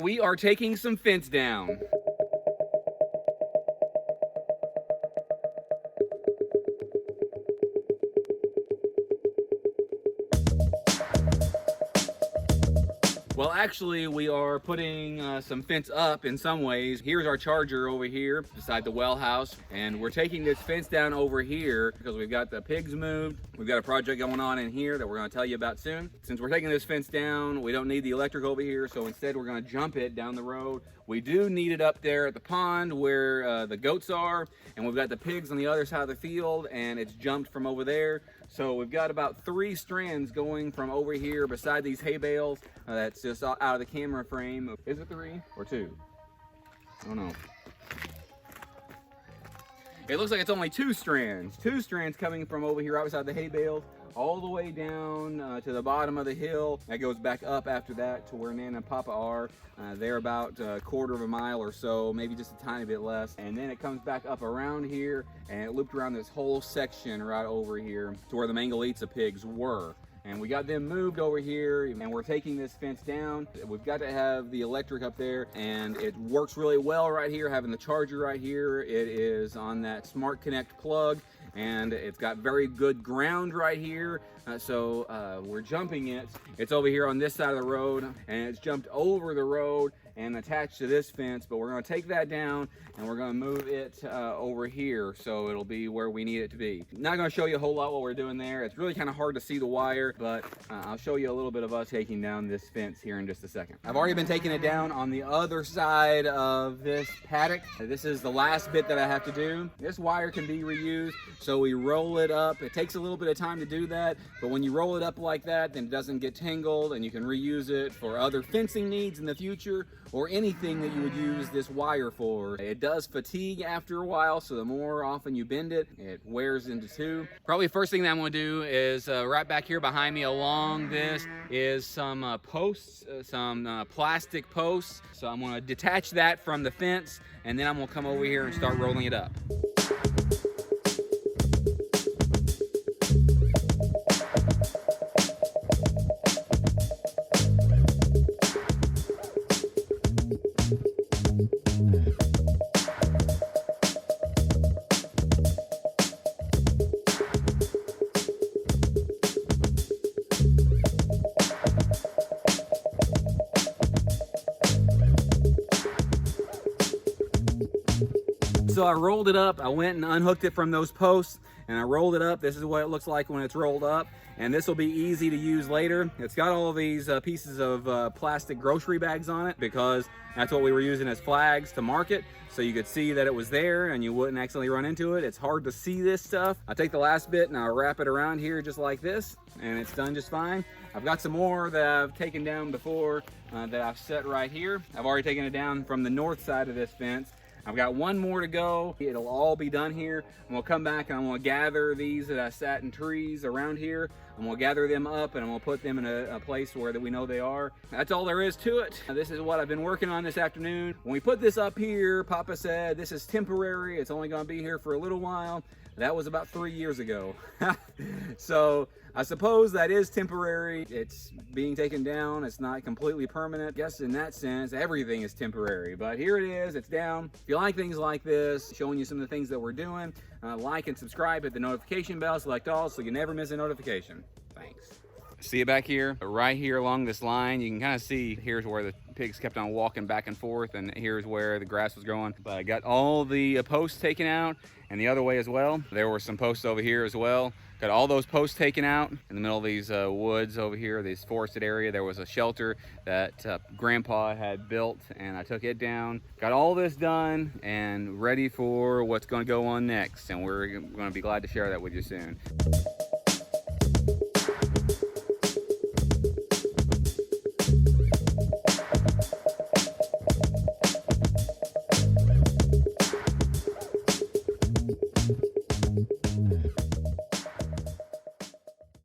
We are taking some fence down. Well, actually, we are putting some fence up in some ways. Here's our charger over here beside the well house, and we're taking this fence down over here because we've got the pigs moved. We've got a project going on in here that we're going to tell you about soon. Since we're taking this fence down, we don't need the electric over here, so instead we're going to jump it down the road. We do need it up there at the pond where the goats are, and we've got the pigs on the other side of the field, and it's jumped from over there. So we've got about 3 strands going from over here beside these hay bales. That's just out of the camera frame. Is it 3 or 2? I don't know. It looks like it's only 2 strands. 2 strands coming from over here outside the hay bales all the way down to the bottom of the hill. That goes back up after that to where Nana and Papa are. They're about a quarter of a mile or so, maybe just a tiny bit less. And then it comes back up around here, and it looped around this whole section right over here to where the Mangalitsa pigs were. And we got them moved over here, and we're taking this fence down. We've got to have the electric up there, and it works really well right here, having the charger right here. It is on that Smart Connect plug, and it's got very good ground right here. So we're jumping it. It's over here on this side of the road, and it's jumped over the road and attached to this fence, but we're going to take that down and we're going to move it over here so it'll be where we need it to be. Not going to show you a whole lot what we're doing there. It's really kind of hard to see the wire, but I'll show you a little bit of us taking down this fence here in just a second. I've already been taking it down on the other side of this paddock. This is the last bit that I have to do. This wire can be reused, so we roll it up. It takes a little bit of time to do that, but when you roll it up like that, then it doesn't get tangled, and you can reuse it for other fencing needs in the future or anything that you would use this wire for. It does fatigue after a while, so the more often you bend it, it wears into 2. Probably first thing that I'm going to do is right back here behind me along this is some posts, some plastic posts. So I'm going to detach that from the fence, and then I'm going to come over here and start rolling it up. So I rolled it up, I went and unhooked it from those posts, and I rolled it up. This is what it looks like when it's rolled up, and this will be easy to use later. It's got all of these pieces of plastic grocery bags on it because that's what we were using as flags to mark it, so you could see that it was there and you wouldn't accidentally run into it. It's hard to see this stuff. I take the last bit and I wrap it around here just like this, and it's done just fine. I've got some more that I've taken down before that I've set right here. I've already taken it down from the north side of this fence. I've got one more to go. It'll all be done here. And we'll come back and I'm gonna gather these that I sat in trees around here. I'm gonna gather them up and I'm gonna put them in a place where that we know they are. That's all there is to it. This is what I've been working on this afternoon. When we put this up here, Papa said this is temporary. It's only gonna be here for a little while. That was about 3 years ago. So I suppose that is temporary. It's being taken down. It's not completely permanent. I guess in that sense, everything is temporary, but here it is, it's down. If you like things like this, showing you some of the things that we're doing, like and subscribe, hit the notification bell, select all so you never miss a notification. Thanks. See it back here, right here along this line. You can kind of see here's where the pigs kept on walking back and forth, and here's where the grass was growing. But I got all the posts taken out, and the other way as well. There were some posts over here as well. Got all those posts taken out. In the middle of these woods over here, this forested area, there was a shelter that Grandpa had built, and I took it down. Got all this done and ready for what's going to go on next, and we're going to be glad to share that with you soon.